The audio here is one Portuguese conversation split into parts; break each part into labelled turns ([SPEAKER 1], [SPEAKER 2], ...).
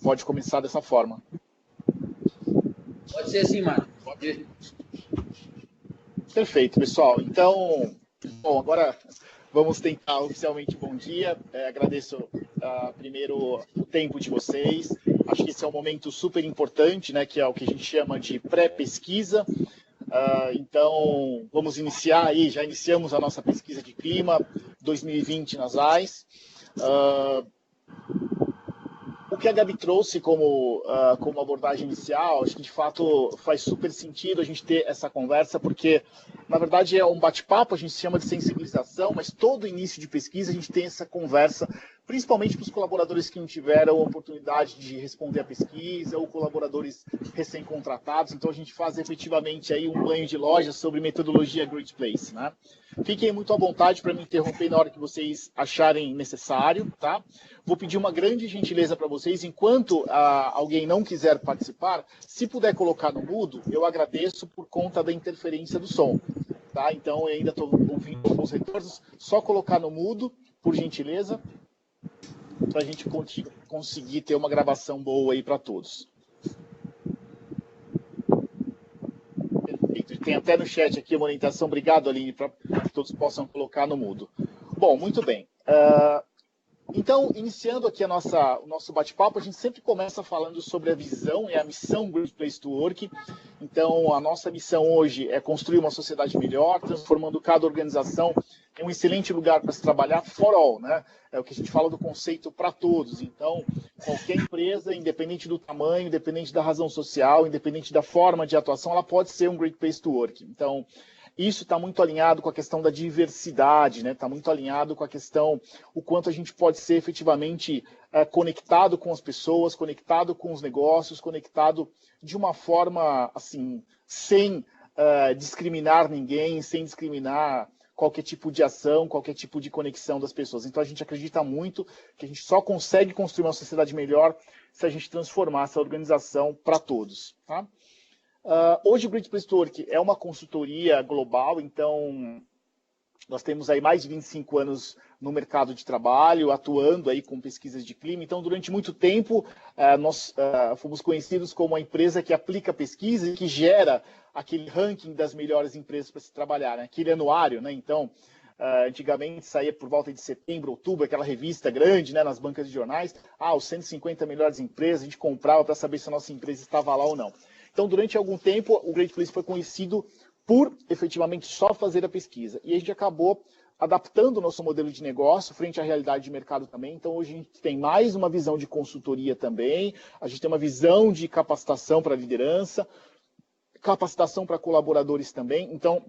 [SPEAKER 1] pode começar dessa forma.
[SPEAKER 2] Pode ser sim, Marco. Pode ir.
[SPEAKER 1] Perfeito, pessoal. Então, bom, agora vamos tentar oficialmente bom dia. Agradeço primeiro o tempo de vocês. Acho que esse é um momento super importante, né, que é o que a gente chama de pré-pesquisa. Então, vamos iniciar aí, já iniciamos a nossa pesquisa de clima 2020 nas AIS. O que a Gabi trouxe como abordagem inicial, acho que de fato faz super sentido a gente ter essa conversa, porque na verdade é um bate-papo, a gente chama de sensibilização, mas todo início de pesquisa a gente tem essa conversa, principalmente para os colaboradores que não tiveram a oportunidade de responder a pesquisa, ou colaboradores recém-contratados. Então a gente faz efetivamente aí um banho de loja sobre metodologia Great Place, né? Fiquem muito à vontade para me interromper na hora que vocês acharem necessário, tá? Vou pedir uma grande gentileza para vocês, enquanto alguém não quiser participar, se puder colocar no mudo, eu agradeço por conta da interferência do som, tá? Então eu ainda estou ouvindo alguns retornos, só colocar no mudo, por gentileza, para a gente conseguir ter uma gravação boa aí para todos. Perfeito. Tem até no chat aqui uma orientação. Obrigado, Aline, para que todos possam colocar no mudo. Bom, muito bem. Então, iniciando aqui o nosso bate-papo, a gente sempre começa falando sobre a visão e a missão Great Place to Work. Então, a nossa missão hoje é construir uma sociedade melhor, transformando cada organização em um excelente lugar para se trabalhar for all, né? É o que a gente fala do conceito para todos. Então, qualquer empresa, independente do tamanho, independente da razão social, independente da forma de atuação, ela pode ser um Great Place to Work. Então, isso está muito alinhado com a questão da diversidade, né? Está muito alinhado com a questão o quanto a gente pode ser efetivamente conectado com as pessoas, conectado com os negócios, conectado de uma forma assim, sem discriminar ninguém, sem discriminar qualquer tipo de ação, qualquer tipo de conexão das pessoas. Então a gente acredita muito que a gente só consegue construir uma sociedade melhor se a gente transformar essa organização para todos, tá? Hoje o Great Place to Work é uma consultoria global, então nós temos aí mais de 25 anos no mercado de trabalho, atuando aí com pesquisas de clima. Então, durante muito tempo, nós fomos conhecidos como a empresa que aplica pesquisa e que gera aquele ranking das melhores empresas para se trabalhar, né? Aquele anuário, né? Então, antigamente saía por volta de setembro, outubro, aquela revista grande, né, nas bancas de jornais, os 150 melhores empresas, a gente comprava para saber se a nossa empresa estava lá ou não. Então, durante algum tempo, o Great Place foi conhecido por, efetivamente, só fazer a pesquisa. E a gente acabou adaptando o nosso modelo de negócio frente à realidade de mercado também. Então, hoje a gente tem mais uma visão de consultoria também, a gente tem uma visão de capacitação para liderança, capacitação para colaboradores também. Então,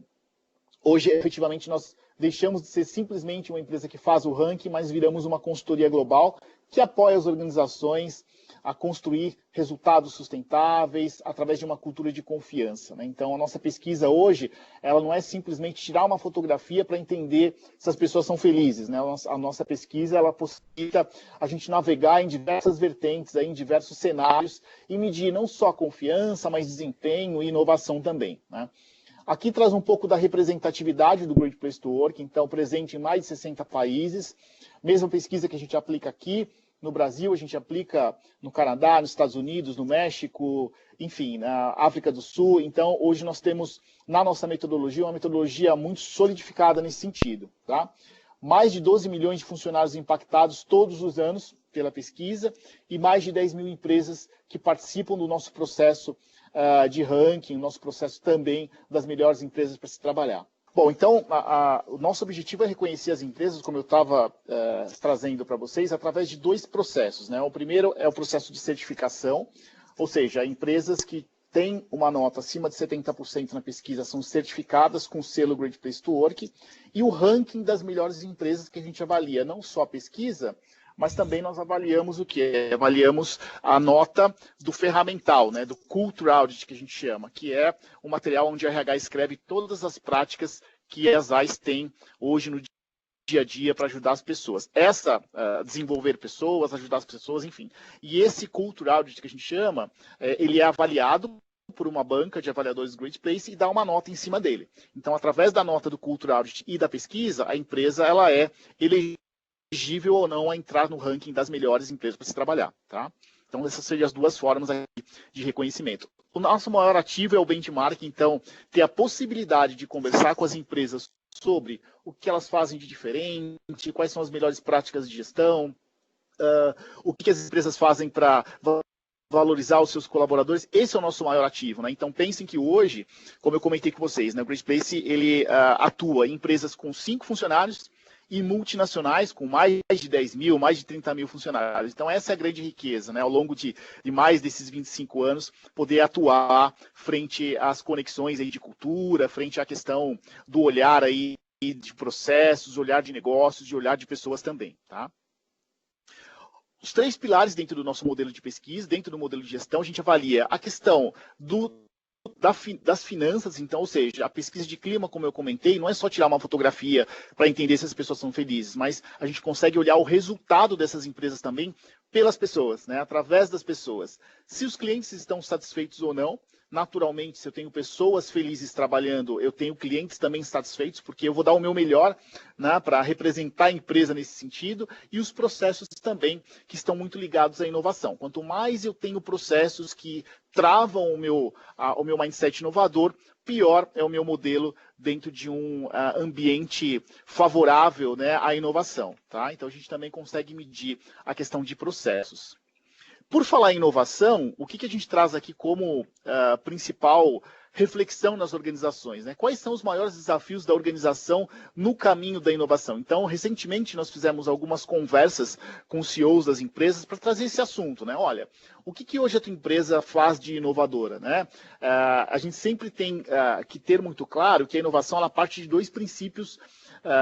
[SPEAKER 1] hoje, efetivamente, nós deixamos de ser simplesmente uma empresa que faz o ranking, mas viramos uma consultoria global que apoia as organizações a construir resultados sustentáveis através de uma cultura de confiança, né? Então, a nossa pesquisa hoje, ela não é simplesmente tirar uma fotografia para entender se as pessoas são felizes, né? A nossa pesquisa, ela possibilita a gente navegar em diversas vertentes, aí, em diversos cenários, e medir não só confiança, mas desempenho e inovação também, né? Aqui traz um pouco da representatividade do Great Place to Work, então presente em mais de 60 países, mesma pesquisa que a gente aplica aqui, no Brasil, a gente aplica no Canadá, nos Estados Unidos, no México, enfim, na África do Sul. Então, hoje nós temos na nossa metodologia uma metodologia muito solidificada nesse sentido, tá? Mais de 12 milhões de funcionários impactados todos os anos pela pesquisa e mais de 10 mil empresas que participam do nosso processo de ranking, nosso processo também das melhores empresas para se trabalhar. Bom, então, o nosso objetivo é reconhecer as empresas, como eu estava trazendo para vocês, através de dois processos, né? O primeiro é o processo de certificação, ou seja, empresas que têm uma nota acima de 70% na pesquisa são certificadas com o selo Great Place to Work, e o ranking das melhores empresas que a gente avalia, não só a pesquisa, mas também nós avaliamos o quê? Avaliamos a nota do ferramental, né, do Culture Audit, que a gente chama, que é o material onde a RH escreve todas as práticas que as AIs têm hoje no dia a dia para ajudar as pessoas. Desenvolver pessoas, ajudar as pessoas, enfim. E esse Culture Audit que a gente chama, ele é avaliado por uma banca de avaliadores Great Place e dá uma nota em cima dele. Então, através da nota do Culture Audit e da pesquisa, a empresa ela é elegível ou não a entrar no ranking das melhores empresas para se trabalhar, tá? Então, essas seriam as duas formas de reconhecimento. O nosso maior ativo é o benchmark, então, ter a possibilidade de conversar com as empresas sobre o que elas fazem de diferente, quais são as melhores práticas de gestão, o que as empresas fazem para valorizar os seus colaboradores. Esse é o nosso maior ativo, né? Então pensem que hoje, como eu comentei com vocês, né, o Great Place ele atua em empresas com 5 funcionários e multinacionais com mais de 10 mil, mais de 30 mil funcionários. Então essa é a grande riqueza, né? Ao longo de mais desses 25 anos, poder atuar frente às conexões aí de cultura, frente à questão do olhar aí de processos, olhar de negócios, de olhar de pessoas também, tá? Os 3 pilares dentro do nosso modelo de pesquisa, dentro do modelo de gestão, a gente avalia a questão das finanças, então, ou seja, a pesquisa de clima, como eu comentei, não é só tirar uma fotografia para entender se as pessoas são felizes, mas a gente consegue olhar o resultado dessas empresas também pelas pessoas, né? Através das pessoas. Se os clientes estão satisfeitos ou não. Naturalmente, se eu tenho pessoas felizes trabalhando, eu tenho clientes também satisfeitos, porque eu vou dar o meu melhor, né, para representar a empresa nesse sentido, e os processos também, que estão muito ligados à inovação. Quanto mais eu tenho processos que travam o meu mindset inovador, pior é o meu modelo dentro de um ambiente favorável, né, à inovação. Tá? Então, a gente também consegue medir a questão de processos. Por falar em inovação, o que a gente traz aqui como principal reflexão nas organizações, né? Quais são os maiores desafios da organização no caminho da inovação? Então, recentemente nós fizemos algumas conversas com os CEOs das empresas para trazer esse assunto, né? Olha, o que hoje a tua empresa faz de inovadora, né? A gente sempre tem que ter muito claro que a inovação ela parte de 2 princípios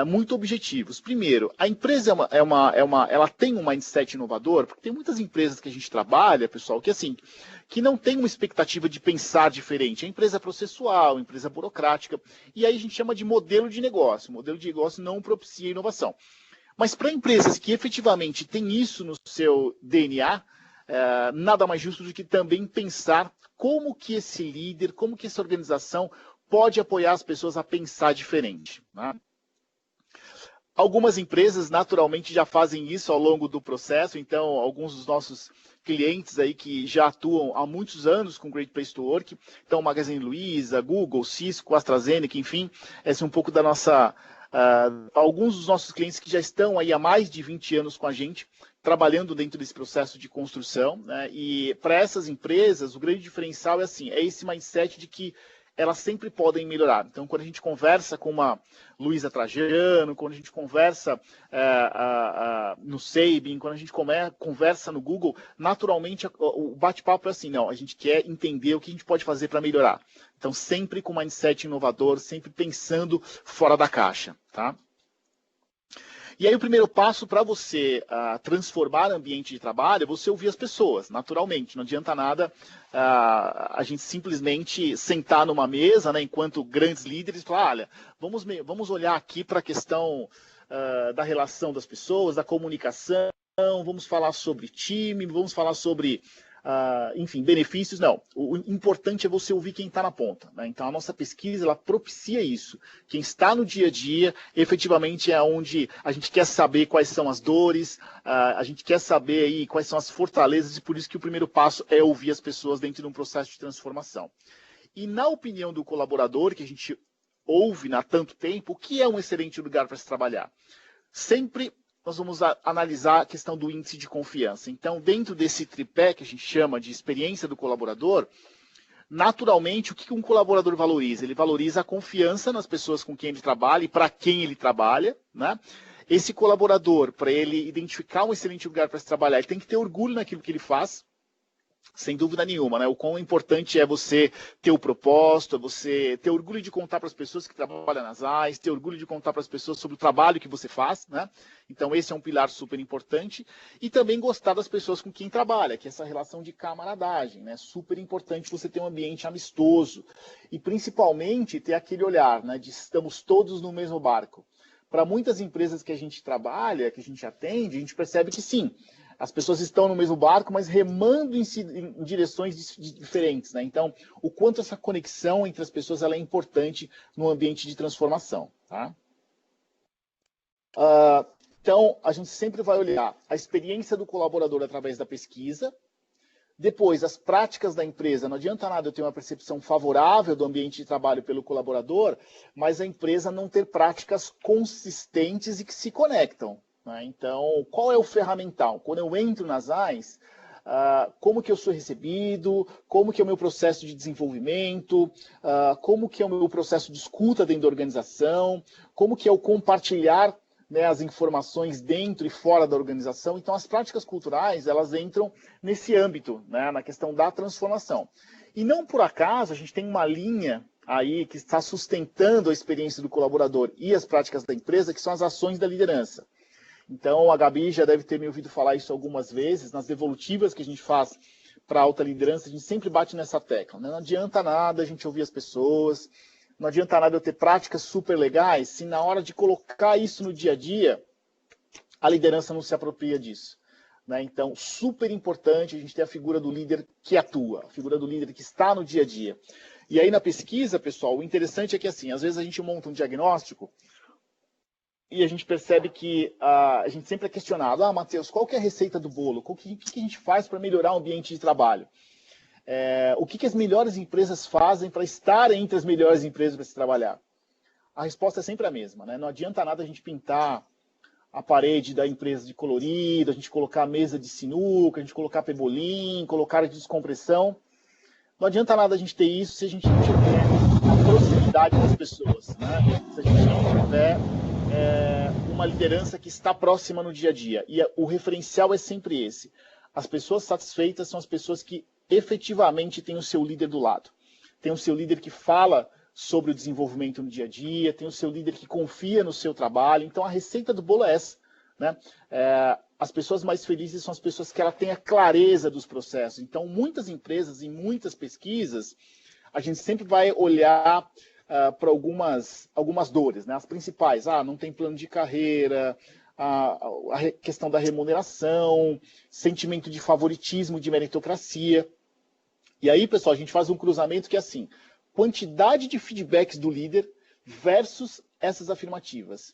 [SPEAKER 1] muito objetivos. Primeiro, a empresa ela tem um mindset inovador, porque tem muitas empresas que a gente trabalha, pessoal, que não tem uma expectativa de pensar diferente. É empresa processual, empresa burocrática, e aí a gente chama de modelo de negócio. O modelo de negócio não propicia inovação. Mas para empresas que efetivamente têm isso no seu DNA, nada mais justo do que também pensar como que esse líder, como que essa organização pode apoiar as pessoas a pensar diferente, né? Algumas empresas naturalmente já fazem isso ao longo do processo, então alguns dos nossos clientes aí que já atuam há muitos anos com Great Place to Work, então Magazine Luiza, Google, Cisco, AstraZeneca, enfim, essa é um pouco da nossa... alguns dos nossos clientes que já estão aí há mais de 20 anos com a gente, trabalhando dentro desse processo de construção, né? E para essas empresas, o grande diferencial é assim, é esse mindset de que elas sempre podem melhorar. Então, quando a gente conversa com uma Luiza Trajano, quando a gente conversa no Sabin, quando a gente conversa no Google, naturalmente o bate-papo é assim, não, a gente quer entender o que a gente pode fazer para melhorar. Então, sempre com mindset inovador, sempre pensando fora da caixa, tá? E aí o primeiro passo para você transformar o ambiente de trabalho é você ouvir as pessoas, naturalmente. Não adianta nada a gente simplesmente sentar numa mesa, né, enquanto grandes líderes, e falar, olha, vamos olhar aqui para a questão da relação das pessoas, da comunicação, vamos falar sobre time, vamos falar sobre... enfim, benefícios, não. O importante é você ouvir quem está na ponta, né? Então, a nossa pesquisa, ela propicia isso. Quem está no dia a dia, efetivamente, é onde a gente quer saber quais são as dores, a gente quer saber aí quais são as fortalezas, e por isso que o primeiro passo é ouvir as pessoas dentro de um processo de transformação. E na opinião do colaborador, que a gente ouve há tanto tempo, o que é um excelente lugar para se trabalhar? Sempre nós vamos analisar a questão do índice de confiança. Então, dentro desse tripé que a gente chama de experiência do colaborador, naturalmente, o que um colaborador valoriza? Ele valoriza a confiança nas pessoas com quem ele trabalha e para quem ele trabalha, né? Esse colaborador, para ele identificar um excelente lugar para se trabalhar, ele tem que ter orgulho naquilo que ele faz, sem dúvida nenhuma, né? O quão importante é você ter o propósito, é você ter orgulho de contar para as pessoas que trabalham nas AIS, ter orgulho de contar para as pessoas sobre o trabalho que você faz, né? Então esse é um pilar super importante. E também gostar das pessoas com quem trabalha, que é essa relação de camaradagem, né? Super importante você ter um ambiente amistoso. E principalmente ter aquele olhar, né? De estamos todos no mesmo barco. Para muitas empresas que a gente trabalha, que a gente atende, a gente percebe que sim, as pessoas estão no mesmo barco, mas remando em direções diferentes, né? Então, o quanto essa conexão entre as pessoas ela é importante no ambiente de transformação, tá? Então, a gente sempre vai olhar a experiência do colaborador através da pesquisa, Depois, as práticas da empresa. Não adianta nada eu ter uma percepção favorável do ambiente de trabalho pelo colaborador, mas a empresa não ter práticas consistentes e que se conectam, né? Então, qual é o ferramental? Quando eu entro nas AIs, como que eu sou recebido, como que é o meu processo de desenvolvimento, como que é o meu processo de escuta dentro da organização, como que é o compartilhar, né, as informações dentro e fora da organização. Então, as práticas culturais, elas entram nesse âmbito, né, na questão da transformação. E não por acaso, a gente tem uma linha aí que está sustentando a experiência do colaborador e as práticas da empresa, que são as ações da liderança. Então, a Gabi já deve ter me ouvido falar isso algumas vezes, nas devolutivas que a gente faz para a alta liderança, a gente sempre bate nessa tecla, né? Não adianta nada a gente ouvir as pessoas, não adianta nada eu ter práticas super legais se na hora de colocar isso no dia a dia, a liderança não se apropria disso, né? Então, super importante a gente ter a figura do líder que atua, a figura do líder que está no dia a dia. E aí na pesquisa, pessoal, o interessante é que assim, às vezes a gente monta um diagnóstico e a gente percebe que a gente sempre é questionado, Matheus, qual que é a receita do bolo? O que a gente faz para melhorar o ambiente de trabalho? O que as melhores empresas fazem para estar entre as melhores empresas para se trabalhar? A resposta é sempre a mesma, né? Não adianta nada a gente pintar a parede da empresa de colorido, a gente colocar a mesa de sinuca, a gente colocar pebolim, colocar área de descompressão. Não adianta nada a gente ter isso se a gente não tiver a proximidade das pessoas, né? Se a gente não tiver uma liderança que está próxima no dia a dia. E o referencial é sempre esse. As pessoas satisfeitas são as pessoas que efetivamente têm o seu líder do lado. Tem o seu líder que fala sobre o desenvolvimento no dia a dia, tem o seu líder que confia no seu trabalho. Então, a receita do bolo é essa, né? As pessoas mais felizes são as pessoas que ela têm a clareza dos processos. Então, muitas empresas, em muitas pesquisas, a gente sempre vai olhar para algumas dores, né? As principais, não tem plano de carreira, a questão da remuneração, sentimento de favoritismo, de meritocracia. E aí, pessoal, a gente faz um cruzamento que é assim, quantidade de feedbacks do líder versus essas afirmativas.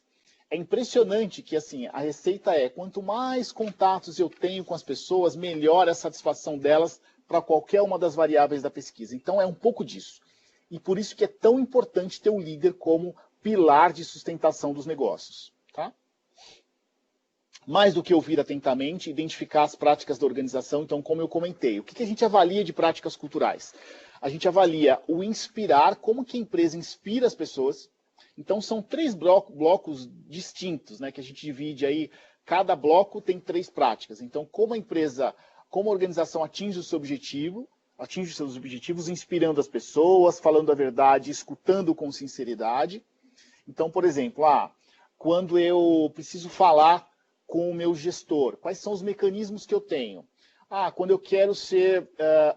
[SPEAKER 1] É impressionante que assim, a receita quanto mais contatos eu tenho com as pessoas, melhor a satisfação delas para qualquer uma das variáveis da pesquisa. Então é um pouco disso. E por isso que é tão importante ter o líder como pilar de sustentação dos negócios. Tá? Mais do que ouvir atentamente, identificar as práticas da organização. Então, como eu comentei, o que a gente avalia de práticas culturais? A gente avalia o inspirar, como que a empresa inspira as pessoas. Então, são 3 blocos distintos, né, que a gente divide aí. Cada bloco tem 3 práticas. Então, como a empresa, como a organização atinge os seus objetivos, inspirando as pessoas, falando a verdade, escutando com sinceridade. Então, por exemplo, quando eu preciso falar com o meu gestor, quais são os mecanismos que eu tenho? Quando eu quero ser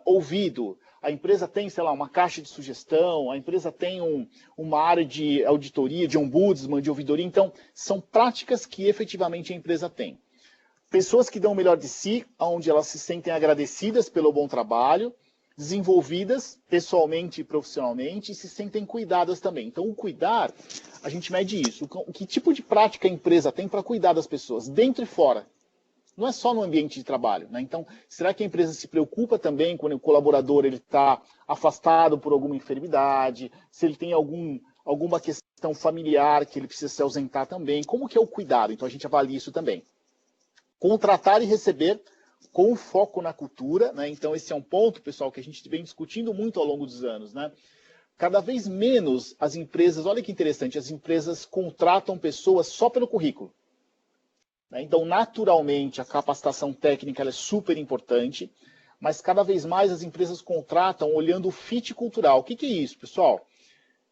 [SPEAKER 1] ouvido, a empresa tem, sei lá, uma caixa de sugestão, a empresa tem uma área de auditoria, de ombudsman, de ouvidoria. Então, são práticas que efetivamente a empresa tem. Pessoas que dão o melhor de si, onde elas se sentem agradecidas pelo bom trabalho, desenvolvidas pessoalmente e profissionalmente e se sentem cuidadas também. Então, o cuidar, a gente mede isso. Que tipo de prática a empresa tem para cuidar das pessoas, dentro e fora? Não é só no ambiente de trabalho, né? Então, será que a empresa se preocupa também quando o colaborador está afastado por alguma enfermidade, se ele tem alguma questão familiar que ele precisa se ausentar também? Como que é o cuidado? Então, a gente avalia isso também. Contratar e receber com foco na cultura, né? Então, esse é um ponto, pessoal, que a gente vem discutindo muito ao longo dos anos, né? Cada vez menos as empresas, olha que interessante, as empresas contratam pessoas só pelo currículo. Então, naturalmente, a capacitação técnica é super importante, mas cada vez mais as empresas contratam olhando o fit cultural. O que é isso, pessoal?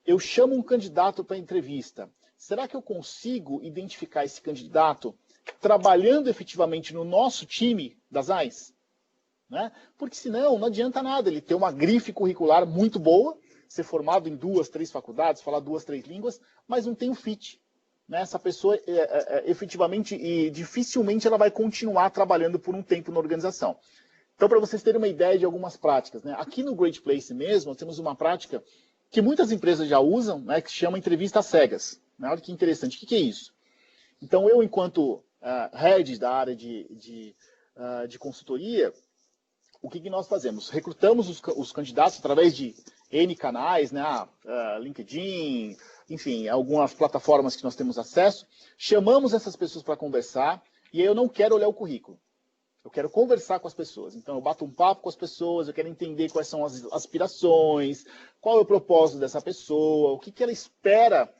[SPEAKER 1] Eu chamo um candidato para entrevista. Será que eu consigo identificar esse candidato trabalhando efetivamente no nosso time das AIs? Né? Porque senão não adianta nada ele ter uma grife curricular muito boa, ser formado em 2, 3 faculdades, falar 2, 3 línguas, mas não tem o fit. Essa pessoa efetivamente e dificilmente ela vai continuar trabalhando por um tempo na organização. Então, para vocês terem uma ideia de algumas práticas, né? Aqui no Great Place mesmo, nós temos uma prática que muitas empresas já usam, né, que se chama entrevista às cegas. Né? Olha que interessante. O que é isso? Então, eu, enquanto head da área de consultoria, o que nós fazemos? Recrutamos os candidatos através de N canais, né? LinkedIn, enfim, algumas plataformas que nós temos acesso, chamamos essas pessoas para conversar, e aí eu não quero olhar o currículo. Eu quero conversar com as pessoas. Então, eu bato um papo com as pessoas, eu quero entender quais são as aspirações, qual é o propósito dessa pessoa, o que ela espera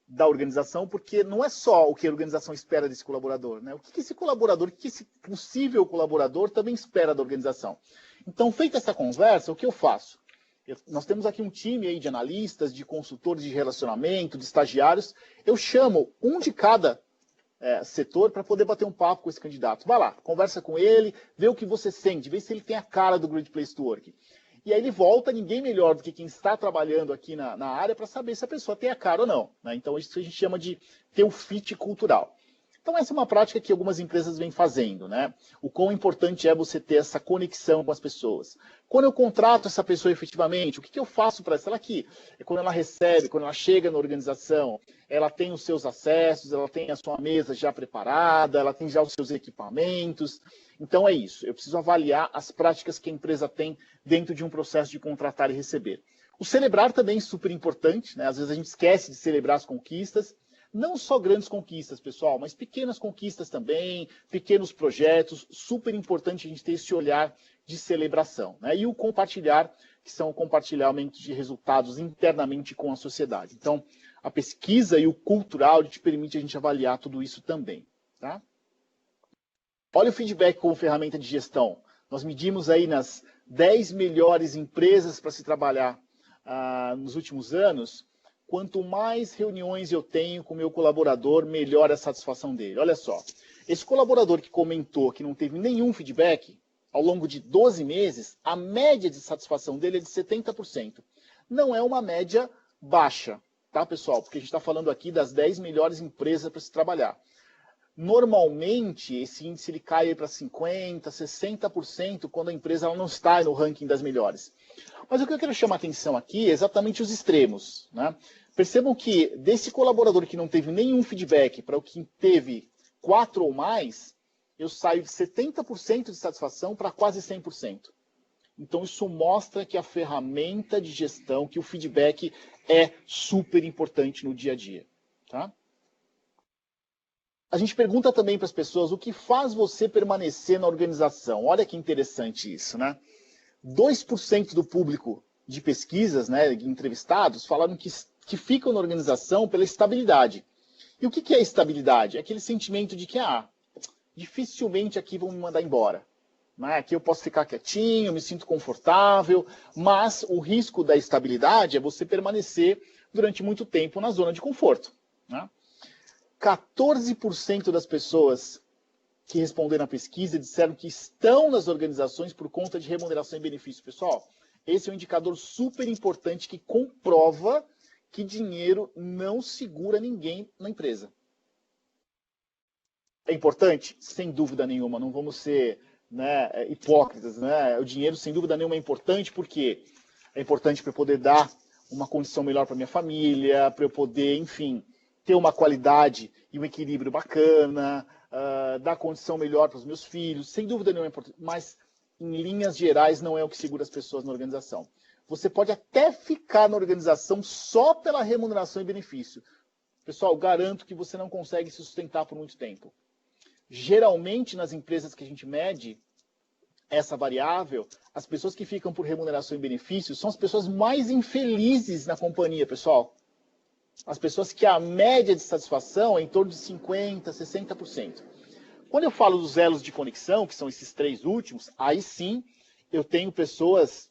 [SPEAKER 1] da organização, porque não é só o que a organização espera desse colaborador, né? O que esse colaborador, o que esse possível colaborador também espera da organização. Então, feita essa conversa, o que eu faço? Nós temos aqui um time aí de analistas, de consultores de relacionamento, de estagiários. Eu chamo um de cada setor para poder bater um papo com esse candidato. Vai lá, conversa com ele, vê o que você sente, vê se ele tem a cara do Great Place to Work. E aí ele volta, ninguém melhor do que quem está trabalhando aqui na área para saber se a pessoa tem a cara ou não, né? Então isso a gente chama de ter o fit cultural. Então essa é uma prática que algumas empresas vêm fazendo, né? O quão importante é você ter essa conexão com as pessoas. Quando eu contrato essa pessoa efetivamente, o que eu faço para ela aqui? É quando ela recebe, quando ela chega na organização, ela tem os seus acessos, ela tem a sua mesa já preparada, ela tem já os seus equipamentos. Então é isso, eu preciso avaliar as práticas que a empresa tem dentro de um processo de contratar e receber. O celebrar também é super importante, né? Às vezes a gente esquece de celebrar as conquistas. Não só grandes conquistas, pessoal, mas pequenas conquistas também, pequenos projetos, super importante a gente ter esse olhar de celebração, né? E o compartilhar, que são o compartilhamento de resultados internamente com a sociedade. Então, a pesquisa e o cultural te permite a gente avaliar tudo isso também, tá? Olha o feedback como ferramenta de gestão. Nós medimos aí nas 10 melhores empresas para se trabalhar nos últimos anos. Quanto mais reuniões eu tenho com o meu colaborador, melhor a satisfação dele. Olha só, esse colaborador que comentou que não teve nenhum feedback, ao longo de 12 meses, a média de satisfação dele é de 70%. Não é uma média baixa, tá, pessoal? Porque a gente está falando aqui das 10 melhores empresas para se trabalhar. Normalmente, esse índice ele cai para 50%, 60% quando a empresa ela não está no ranking das melhores. Mas o que eu quero chamar a atenção aqui é exatamente os extremos, né? Percebam que desse colaborador que não teve nenhum feedback para o que teve 4 ou mais, eu saio de 70% de satisfação para quase 100%. Então isso mostra que a ferramenta de gestão, que o feedback é super importante no dia a dia, tá? A gente pergunta também para as pessoas o que faz você permanecer na organização. Olha que interessante isso, né? 2% do público de pesquisas, né, entrevistados, falaram que ficam na organização pela estabilidade. E o que é estabilidade? É aquele sentimento de que, dificilmente aqui vão me mandar embora. Né? Aqui eu posso ficar quietinho, me sinto confortável, mas o risco da estabilidade é você permanecer durante muito tempo na zona de conforto. Né? 14% das pessoas que responderam à pesquisa disseram que estão nas organizações por conta de remuneração e benefício. Pessoal, esse é um indicador super importante que comprova que dinheiro não segura ninguém na empresa. É importante? Sem dúvida nenhuma, não vamos ser hipócritas. Né? O dinheiro, sem dúvida nenhuma, é importante porque é importante para eu poder dar uma condição melhor para minha família, para eu poder, enfim, ter uma qualidade e um equilíbrio bacana, dar condição melhor para os meus filhos, sem dúvida nenhuma é importante, mas em linhas gerais não é o que segura as pessoas na organização. Você pode até ficar na organização só pela remuneração e benefício. Pessoal, garanto que você não consegue se sustentar por muito tempo. Geralmente, nas empresas que a gente mede essa variável, as pessoas que ficam por remuneração e benefício são as pessoas mais infelizes na companhia, pessoal. As pessoas que a média de satisfação é em torno de 50%, 60%. Quando eu falo dos elos de conexão, que são esses 3 últimos, aí sim eu tenho pessoas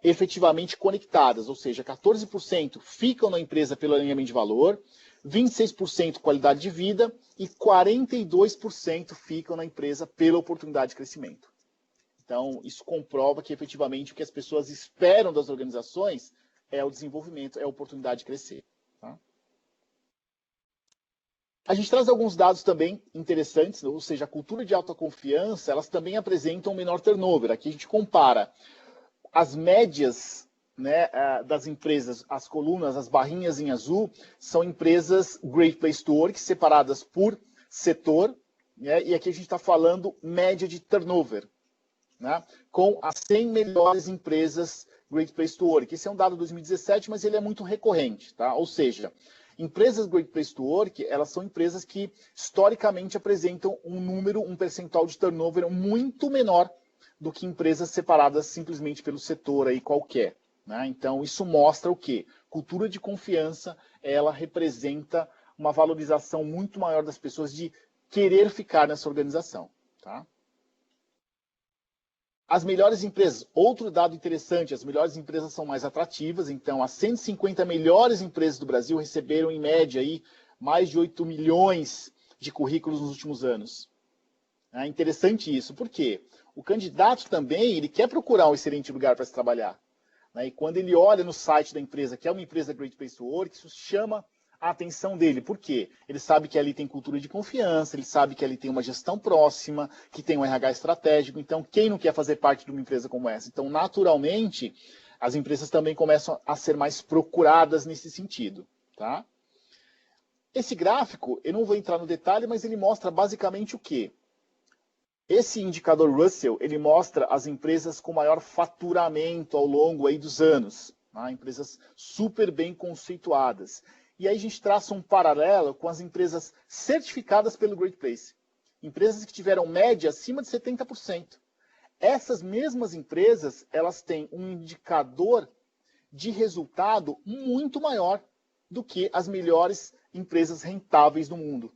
[SPEAKER 1] efetivamente conectadas, ou seja, 14% ficam na empresa pelo alinhamento de valor, 26% qualidade de vida e 42% ficam na empresa pela oportunidade de crescimento. Então, isso comprova que efetivamente o que as pessoas esperam das organizações é o desenvolvimento, é a oportunidade de crescer. Tá? A gente traz alguns dados também interessantes, ou seja, a cultura de autoconfiança, elas também apresentam um menor turnover. Aqui a gente compara as médias, né, das empresas, as colunas, as barrinhas em azul, são empresas Great Place to Work, separadas por setor, né, e aqui a gente está falando média de turnover. né, com as 100 melhores empresas Great Place to Work. Esse é um dado de 2017, mas ele é muito recorrente, tá? Ou seja, empresas Great Place to Work, elas são empresas que historicamente apresentam um percentual de turnover muito menor do que empresas separadas simplesmente pelo setor aí qualquer, né? Então, isso mostra o quê? Cultura de confiança, ela representa uma valorização muito maior das pessoas de querer ficar nessa organização, tá? As melhores empresas, outro dado interessante, as melhores empresas são mais atrativas, então as 150 melhores empresas do Brasil receberam em média aí mais de 8 milhões de currículos nos últimos anos. É interessante isso, por quê? O candidato também, ele quer procurar um excelente lugar para se trabalhar, né? E quando ele olha no site da empresa, que é uma empresa Great Place to Work, isso chama a atenção dele. Por quê? Ele sabe que ali tem cultura de confiança, ele sabe que ali tem uma gestão próxima, que tem um RH estratégico. Então, quem não quer fazer parte de uma empresa como essa? Então, naturalmente, as empresas também começam a ser mais procuradas nesse sentido, tá? Esse gráfico, eu não vou entrar no detalhe, mas ele mostra basicamente o quê? Esse indicador Russell, ele mostra as empresas com maior faturamento ao longo aí dos anos, tá? Empresas super bem conceituadas. E aí a gente traça um paralelo com as empresas certificadas pelo Great Place. Empresas que tiveram média acima de 70%. Essas mesmas empresas, elas têm um indicador de resultado muito maior do que as melhores empresas rentáveis do mundo.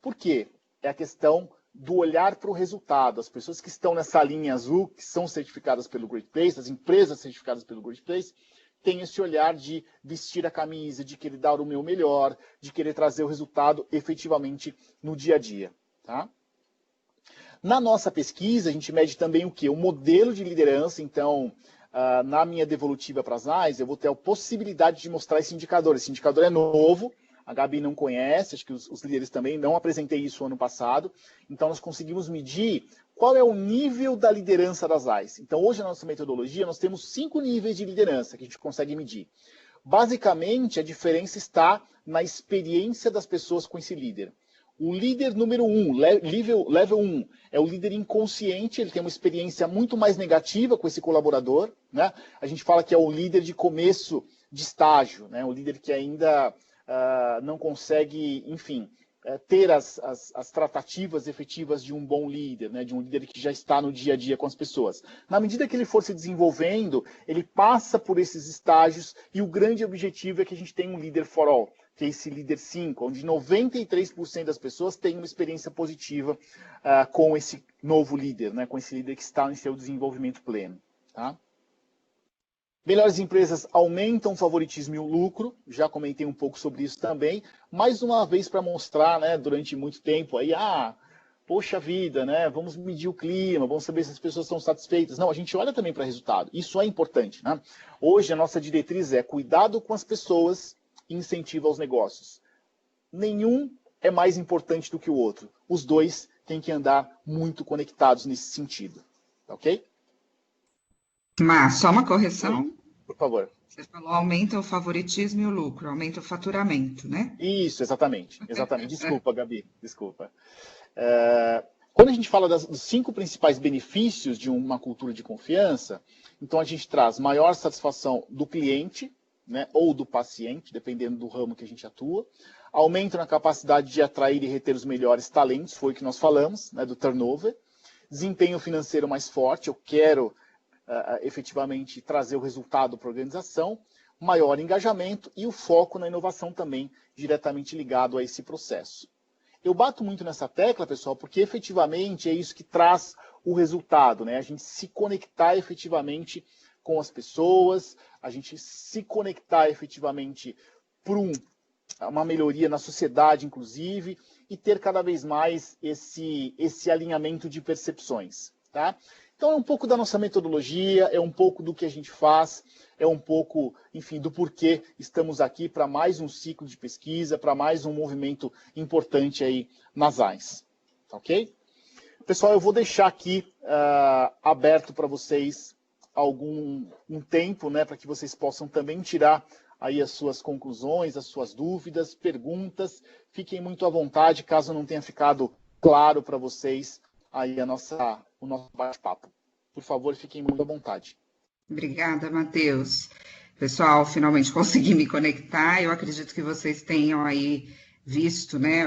[SPEAKER 1] Por quê? É a questão do olhar para o resultado. As pessoas que estão nessa linha azul, que são certificadas pelo Great Place, as empresas certificadas pelo Great Place, tem esse olhar de vestir a camisa, de querer dar o meu melhor, de querer trazer o resultado efetivamente no dia a dia, tá? Na nossa pesquisa, a gente mede também o quê? O modelo de liderança. Então, na minha devolutiva para as AIS, eu vou ter a possibilidade de mostrar esse indicador. Esse indicador é novo, a Gabi não conhece, acho que os líderes também, não apresentei isso ano passado. Então, nós conseguimos medir qual é o nível da liderança das AIS. Então, hoje, na nossa metodologia, nós temos 5 níveis de liderança que a gente consegue medir. Basicamente, a diferença está na experiência das pessoas com esse líder. O líder número 1, level 1, é o líder inconsciente, ele tem uma experiência muito mais negativa com esse colaborador, né? A gente fala que é o líder de começo de estágio, né? O líder que ainda não consegue, enfim, ter as tratativas efetivas de um bom líder, né? De um líder que já está no dia a dia com as pessoas. Na medida que ele for se desenvolvendo, ele passa por esses estágios e o grande objetivo é que a gente tenha um líder for all, que é esse líder 5, onde 93% das pessoas têm uma experiência positiva com esse novo líder, né? Com esse líder que está em seu desenvolvimento pleno, tá? Melhores empresas aumentam o favoritismo e o lucro, já comentei um pouco sobre isso também, mais uma vez para mostrar, né, durante muito tempo, aí, poxa vida, né, vamos medir o clima, vamos saber se as pessoas estão satisfeitas. Não, a gente olha também para resultado, isso é importante, né? Hoje a nossa diretriz é cuidado com as pessoas e incentivo aos negócios. Nenhum é mais importante do que o outro, os dois têm que andar muito conectados nesse sentido, ok?
[SPEAKER 2] Mas, só uma correção.
[SPEAKER 1] Por favor.
[SPEAKER 2] Você falou aumenta o favoritismo e o lucro, aumenta o faturamento, né?
[SPEAKER 1] Isso, exatamente. Desculpa, Gabi, desculpa. Quando a gente fala dos 5 principais benefícios de uma cultura de confiança, então a gente traz maior satisfação do cliente, né, ou do paciente, dependendo do ramo que a gente atua, aumento na capacidade de atrair e reter os melhores talentos, foi o que nós falamos, né, do turnover, desempenho financeiro mais forte, eu quero efetivamente trazer o resultado para a organização, maior engajamento e o foco na inovação também diretamente ligado a esse processo. Eu bato muito nessa tecla, pessoal, porque efetivamente é isso que traz o resultado, né? A gente se conectar efetivamente com as pessoas, a gente se conectar efetivamente para uma melhoria na sociedade, inclusive, e ter cada vez mais esse alinhamento de percepções, tá? Então, é um pouco da nossa metodologia, é um pouco do que a gente faz, é um pouco, enfim, do porquê estamos aqui para mais um ciclo de pesquisa, para mais um movimento importante aí nas AIS, ok? Pessoal, eu vou deixar aqui aberto para vocês um tempo, né, para que vocês possam também tirar aí as suas conclusões, as suas dúvidas, perguntas. Fiquem muito à vontade, caso não tenha ficado claro para vocês aí o nosso bate-papo. por favor, fiquem muito à vontade.
[SPEAKER 2] Obrigada, Matheus. Pessoal, finalmente consegui me conectar. Eu acredito que vocês tenham aí visto, né,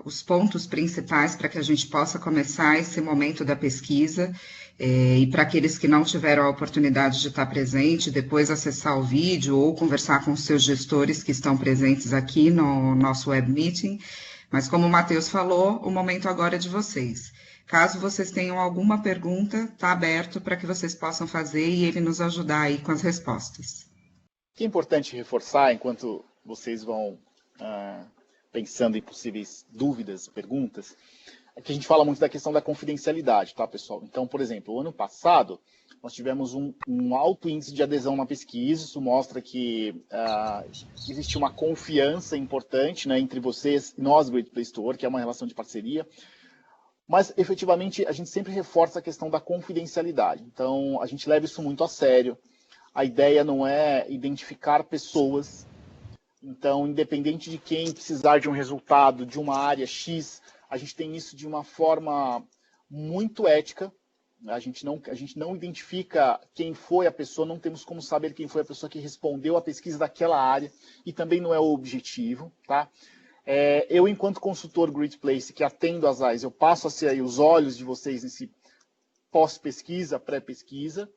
[SPEAKER 2] os pontos principais para que a gente possa começar esse momento da pesquisa. E para aqueles que não tiveram a oportunidade de estar presente, depois acessar o vídeo ou conversar com os seus gestores que estão presentes aqui no nosso web meeting. Mas como o Matheus falou, o momento agora é de vocês. Caso vocês tenham alguma pergunta, está aberto para que vocês possam fazer e ele nos ajudar aí com as respostas.
[SPEAKER 1] O que é importante reforçar, enquanto vocês vão pensando em possíveis dúvidas, perguntas, é que a gente fala muito da questão da confidencialidade, tá, pessoal? Então, por exemplo, o ano passado, nós tivemos um alto índice de adesão na pesquisa, isso mostra que existe uma confiança importante, né, entre vocês e nós, Great Place to Work, que é uma relação de parceria. Mas, efetivamente, a gente sempre reforça a questão da confidencialidade. Então, a gente leva isso muito a sério. A ideia não é identificar pessoas. Então, independente de quem precisar de um resultado de uma área X, a gente tem isso de uma forma muito ética. A gente não identifica quem foi a pessoa, não temos como saber quem foi a pessoa que respondeu a pesquisa daquela área. E também não é o objetivo, tá? Eu, enquanto consultor Great Place, que atendo as AIs, eu passo a ser aí os olhos de vocês nesse pós-pesquisa, pré-pesquisa.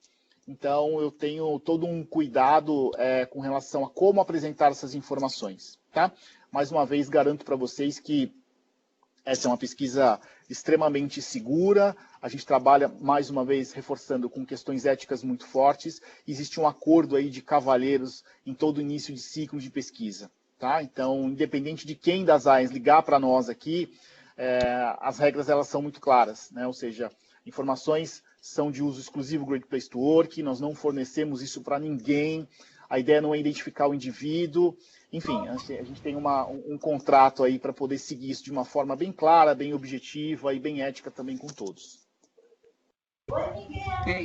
[SPEAKER 1] Então, eu tenho todo um cuidado com relação a como apresentar essas informações. Tá? Mais uma vez, garanto para vocês que essa é uma pesquisa extremamente segura. A gente trabalha, mais uma vez, reforçando com questões éticas muito fortes. Existe um acordo aí de cavalheiros em todo o início de ciclo de pesquisa. Tá? Então, independente de quem das AIs ligar para nós aqui, as regras elas são muito claras, né? Ou seja, informações são de uso exclusivo Great Place to Work, nós não fornecemos isso para ninguém, a ideia não é identificar o indivíduo, enfim, a gente tem um contrato aí para poder seguir isso de uma forma bem clara, bem objetiva e bem ética também com todos.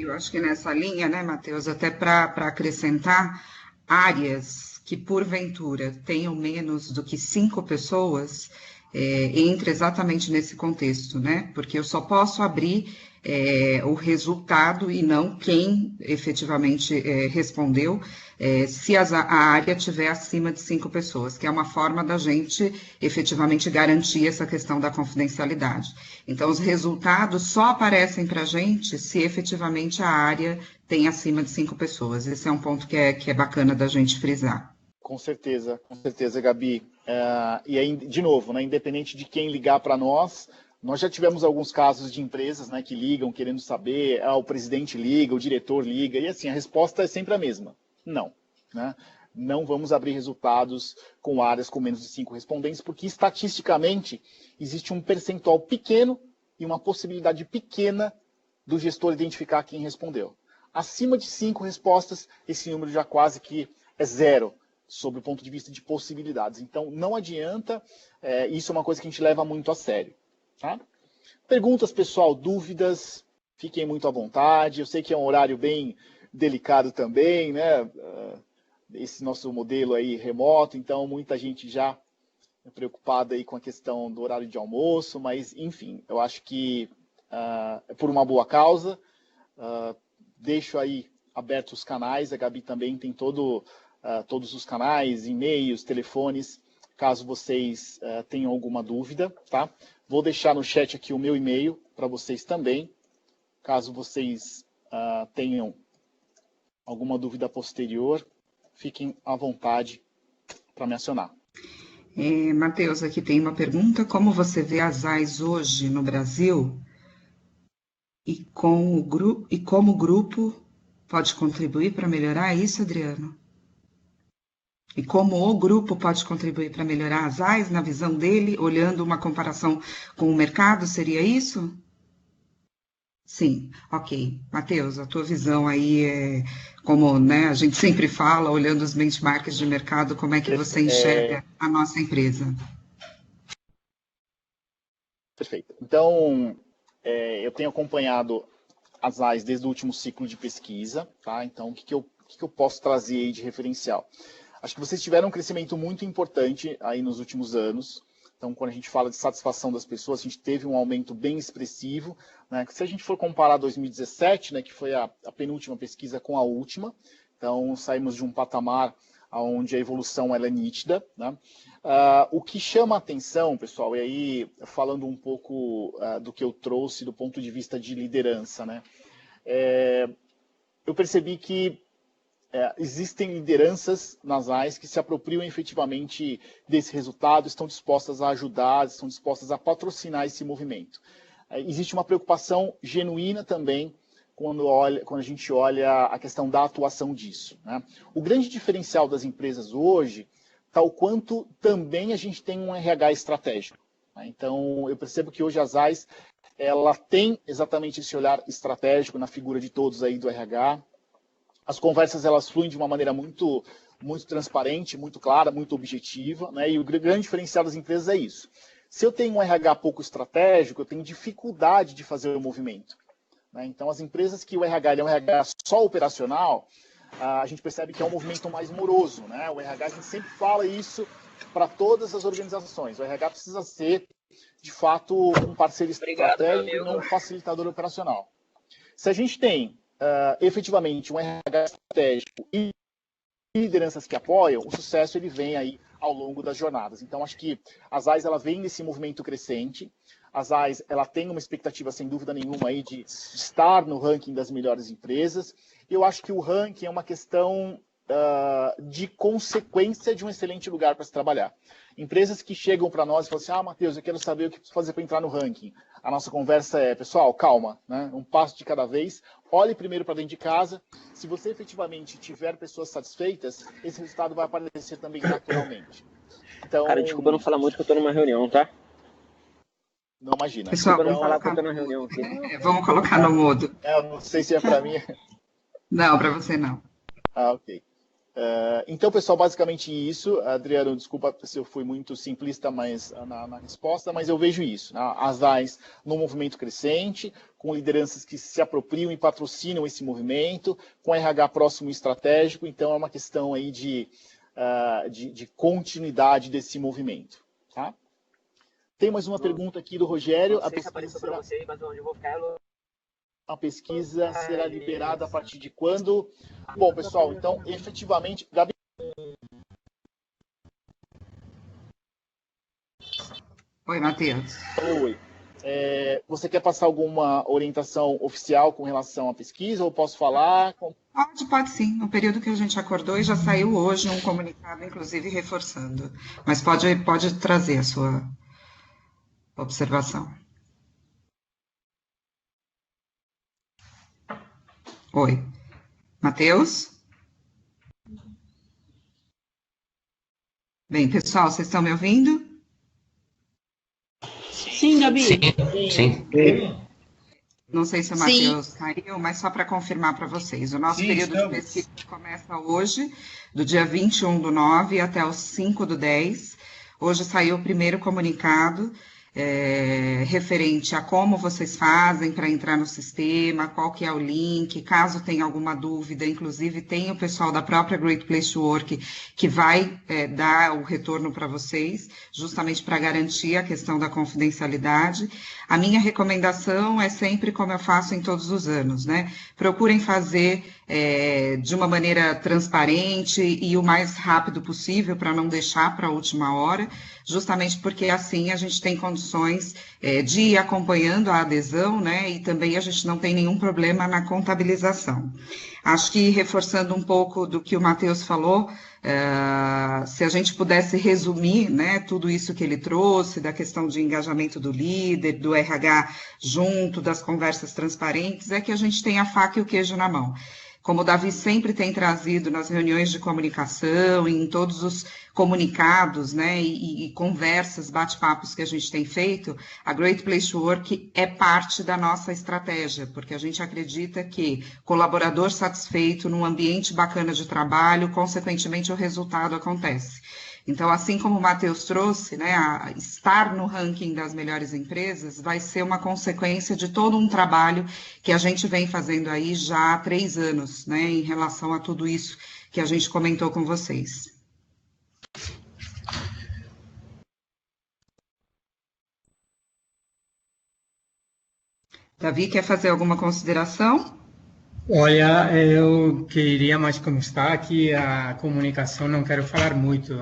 [SPEAKER 2] Eu acho que nessa linha, né, Matheus, até para acrescentar áreas que, porventura, tenham menos do que 5 pessoas, entra exatamente nesse contexto, né? Porque eu só posso abrir o resultado e não quem efetivamente respondeu, se a área tiver acima de 5 pessoas, que é uma forma da gente efetivamente garantir essa questão da confidencialidade. Então, os resultados só aparecem para a gente se efetivamente a área tem acima de 5 pessoas. Esse é um ponto que é bacana da gente frisar.
[SPEAKER 1] Com certeza, Gabi. E aí, de novo, né, independente de quem ligar para nós já tivemos alguns casos de empresas, né, que ligam querendo saber, o presidente liga, o diretor liga, e assim, a resposta é sempre a mesma. Não. Né? Não vamos abrir resultados com áreas com menos de 5 respondentes, porque estatisticamente existe um percentual pequeno e uma possibilidade pequena do gestor identificar quem respondeu. Acima de 5 respostas, esse número já quase que é zero, sob o ponto de vista de possibilidades. Então, não adianta, isso é uma coisa que a gente leva muito a sério. Tá? Perguntas, pessoal, dúvidas, fiquem muito à vontade. Eu sei que é um horário bem delicado também, né? Esse nosso modelo aí remoto, então muita gente já é preocupada aí com a questão do horário de almoço, mas, enfim, eu acho que é por uma boa causa. Deixo aí abertos os canais, a Gabi também tem todos os canais, e-mails, telefones, caso vocês tenham alguma dúvida, tá? Vou deixar no chat aqui o meu e-mail para vocês também, caso vocês tenham alguma dúvida posterior, fiquem à vontade para me acionar.
[SPEAKER 2] Matheus, aqui tem uma pergunta: como você vê as AIs hoje no Brasil e como o grupo pode contribuir para melhorar isso, Adriano? E como o grupo pode contribuir para melhorar as AIs, na visão dele, olhando uma comparação com o mercado, seria isso? Sim, ok. Matheus, a tua visão aí é, como, né, a gente sempre fala, olhando os benchmarks de mercado, como é que você enxerga a nossa empresa?
[SPEAKER 1] Perfeito. Então, eu tenho acompanhado as AIs desde o último ciclo de pesquisa, tá? Então, o que eu posso trazer aí de referencial? Acho que vocês tiveram um crescimento muito importante aí nos últimos anos. Então, quando a gente fala de satisfação das pessoas, a gente teve um aumento bem expressivo, né? Se a gente for comparar 2017, né, que foi a penúltima pesquisa com a última, então saímos de um patamar onde a evolução ela é nítida, né? O que chama a atenção, pessoal, e aí falando um pouco do que eu trouxe do ponto de vista de liderança, né? Eu percebi que existem lideranças nas AIS que se apropriam efetivamente desse resultado, estão dispostas a ajudar, estão dispostas a patrocinar esse movimento. Existe uma preocupação genuína também quando a gente olha a questão da atuação disso, né? O grande diferencial das empresas hoje está o quanto também a gente tem um RH estratégico, né? Então, eu percebo que hoje as AIS ela tem exatamente esse olhar estratégico na figura de todos aí do RH. As conversas elas fluem de uma maneira muito transparente, muito clara, muito objetiva, né? E o grande diferencial das empresas é isso. Se eu tenho um RH pouco estratégico, eu tenho dificuldade de fazer o movimento, né? Então, as empresas que o RH é um RH só operacional, a gente percebe que é um movimento mais moroso, né? O RH, a gente sempre fala isso para todas as organizações. O RH precisa ser, de fato, um parceiro estratégico e não um facilitador operacional. Se a gente tem efetivamente um RH estratégico e lideranças que apoiam, o sucesso ele vem aí ao longo das jornadas. Então, acho que as AIS ela vem nesse movimento crescente. As AIS ela tem uma expectativa, sem dúvida nenhuma, aí de estar no ranking das melhores empresas. Eu acho que o ranking é uma questão de consequência de um excelente lugar para se trabalhar. Empresas que chegam para nós e falam assim, Matheus, eu quero saber o que preciso fazer para entrar no ranking. A nossa conversa é, pessoal, calma, né? Um passo de cada vez. Olhe primeiro para dentro de casa. Se você efetivamente tiver pessoas satisfeitas, esse resultado vai aparecer também naturalmente. Então,
[SPEAKER 3] cara, desculpa não falar muito que eu estou numa reunião, tá?
[SPEAKER 1] Não imagina.
[SPEAKER 2] Pessoal,
[SPEAKER 3] Desculpa não falar que eu estou numa reunião aqui.
[SPEAKER 2] Vamos colocar no mudo.
[SPEAKER 1] Eu não sei se é para mim.
[SPEAKER 2] Não, para você não.
[SPEAKER 1] Ok. Então, pessoal, basicamente isso. Adriano, desculpa se eu fui muito simplista na resposta, mas eu vejo isso, né? As AIS num movimento crescente, com lideranças que se apropriam e patrocinam esse movimento, com RH próximo e estratégico, então é uma questão aí de continuidade desse movimento. Tá? Tem mais uma pergunta aqui do Rogério.
[SPEAKER 3] Não sei se apareceu para vocês, mas onde eu vou ficar...
[SPEAKER 1] A pesquisa será liberada a partir de quando? Bom, pessoal, então, efetivamente... Gabi...
[SPEAKER 2] Oi, Matheus.
[SPEAKER 1] Oi. Você quer passar alguma orientação oficial com relação à pesquisa, ou posso falar?
[SPEAKER 2] Pode sim. No período que a gente acordou e já saiu hoje um comunicado, inclusive, reforçando. Mas pode trazer a sua observação. Oi. Matheus? Bem, pessoal, vocês estão me ouvindo?
[SPEAKER 4] Sim, Gabi.
[SPEAKER 3] Sim.
[SPEAKER 2] Não sei se o Matheus caiu, mas só para confirmar para vocês. O nosso período de pesquisa começa hoje, do dia 21/9 até o 5/10. Hoje saiu o primeiro comunicado referente a como vocês fazem para entrar no sistema, qual que é o link, caso tenha alguma dúvida, inclusive tem o pessoal da própria Great Place to Work que vai dar o retorno para vocês, justamente para garantir a questão da confidencialidade. A minha recomendação é sempre como eu faço em todos os anos, né? Procurem fazer de uma maneira transparente e o mais rápido possível para não deixar para a última hora, justamente porque assim a gente tem condições de ir acompanhando a adesão, né? E também a gente não tem nenhum problema na contabilização. Acho que reforçando um pouco do que o Matheus falou, se a gente pudesse resumir, né, tudo isso que ele trouxe, da questão de engajamento do líder, do RH junto, das conversas transparentes, é que a gente tem a faca e o queijo na mão. Como o Davi sempre tem trazido nas reuniões de comunicação, em todos os comunicados, né, e conversas, bate-papos que a gente tem feito, a Great Place to Work é parte da nossa estratégia, porque a gente acredita que colaborador satisfeito num ambiente bacana de trabalho, consequentemente o resultado acontece. Então, assim como o Matheus trouxe, né, estar no ranking das melhores empresas vai ser uma consequência de todo um trabalho que a gente vem fazendo aí já há 3 anos, né, em relação a tudo isso que a gente comentou com vocês. Davi, quer fazer alguma consideração?
[SPEAKER 4] Olha, eu queria mais constar aqui a comunicação, não quero falar muito,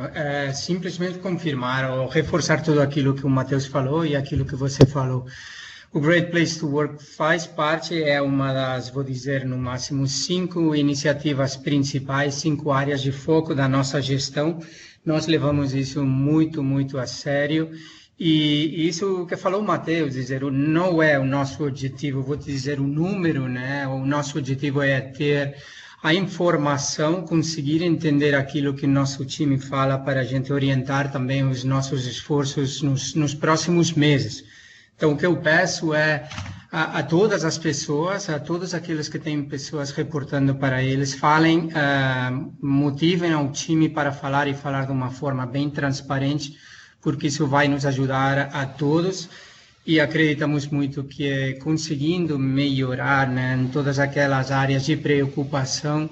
[SPEAKER 4] simplesmente confirmar ou reforçar tudo aquilo que o Matheus falou e aquilo que você falou. O Great Place to Work faz parte, é uma das, vou dizer, no máximo 5 iniciativas principais, 5 áreas de foco da nossa gestão. Nós levamos isso muito, muito a sério. E isso que falou o Matheus, dizer, não é o nosso objetivo, vou dizer o número, né? O nosso objetivo é ter a informação, conseguir entender aquilo que o nosso time fala para a gente orientar também os nossos esforços nos próximos meses. Então, o que eu peço é a todas as pessoas, a todos aqueles que têm pessoas reportando para eles, falem, motivem ao time para falar e falar de uma forma bem transparente, porque isso vai nos ajudar a todos e acreditamos muito que conseguindo melhorar, né, em todas aquelas áreas de preocupação,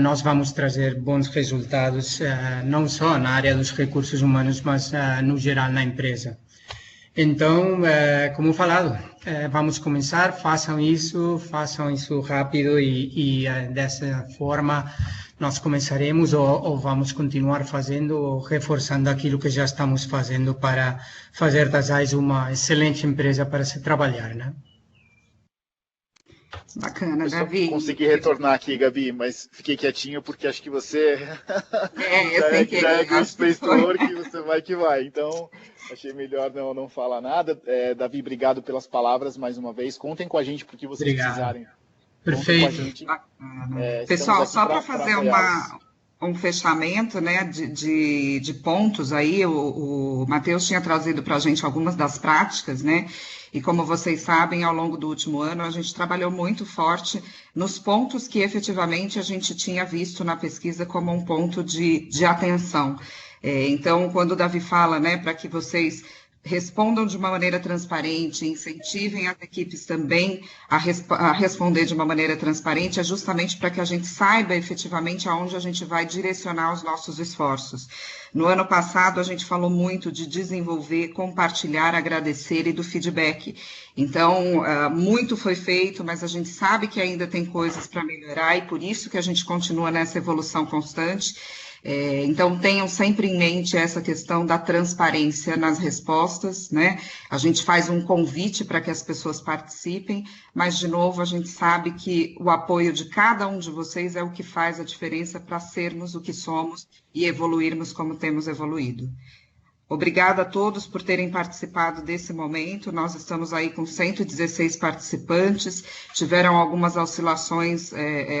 [SPEAKER 4] nós vamos trazer bons resultados, não só na área dos recursos humanos, mas no geral na empresa. Então, como falado, vamos começar, façam isso rápido e dessa forma nós começaremos ou vamos continuar fazendo ou reforçando aquilo que já estamos fazendo para fazer das AIS uma excelente empresa para se trabalhar, né?
[SPEAKER 2] Bacana, Davi.
[SPEAKER 1] Consegui retornar aqui, Gabi, mas fiquei quietinho porque acho que você já é Great Place to Work, você vai que vai. Então, achei melhor não falar nada. Davi, obrigado pelas palavras mais uma vez. Contem com a gente porque vocês precisarem.
[SPEAKER 4] Perfeito.
[SPEAKER 2] Pessoal, só para fazer um fechamento, né, de pontos aí, o Matheus tinha trazido para a gente algumas das práticas, né, e como vocês sabem, ao longo do último ano, a gente trabalhou muito forte nos pontos que efetivamente a gente tinha visto na pesquisa como um ponto de atenção. Então, quando o Davi fala, né, para que vocês respondam de uma maneira transparente, incentivem as equipes também a responder de uma maneira transparente, é justamente para que a gente saiba efetivamente aonde a gente vai direcionar os nossos esforços. No ano passado, a gente falou muito de desenvolver, compartilhar, agradecer e do feedback. Então, muito foi feito, mas a gente sabe que ainda tem coisas para melhorar e por isso que a gente continua nessa evolução constante. Então, tenham sempre em mente essa questão da transparência nas respostas, né? A gente faz um convite para que as pessoas participem, mas, de novo, a gente sabe que o apoio de cada um de vocês é o que faz a diferença para sermos o que somos e evoluirmos como temos evoluído. Obrigada a todos por terem participado desse momento. Nós estamos aí com 116 participantes, tiveram algumas oscilações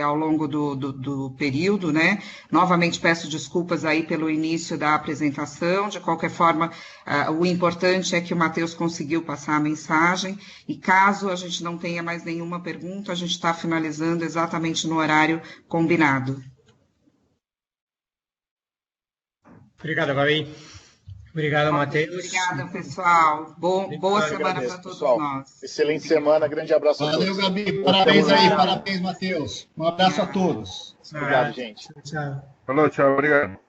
[SPEAKER 2] ao longo do período, né? Novamente peço desculpas aí pelo início da apresentação. De qualquer forma, o importante é que o Matheus conseguiu passar a mensagem e caso a gente não tenha mais nenhuma pergunta, a gente está finalizando exatamente no horário combinado.
[SPEAKER 4] Obrigado, Gabi. Obrigado, Matheus.
[SPEAKER 2] Obrigada, pessoal. Boa semana para todos nós.
[SPEAKER 1] Excelente semana, grande abraço a todos.
[SPEAKER 5] Valeu, Gabi. Parabéns aí, parabéns, Matheus. Um abraço a todos.
[SPEAKER 1] Obrigado, gente.
[SPEAKER 4] Tchau.
[SPEAKER 6] Falou, tchau, obrigado.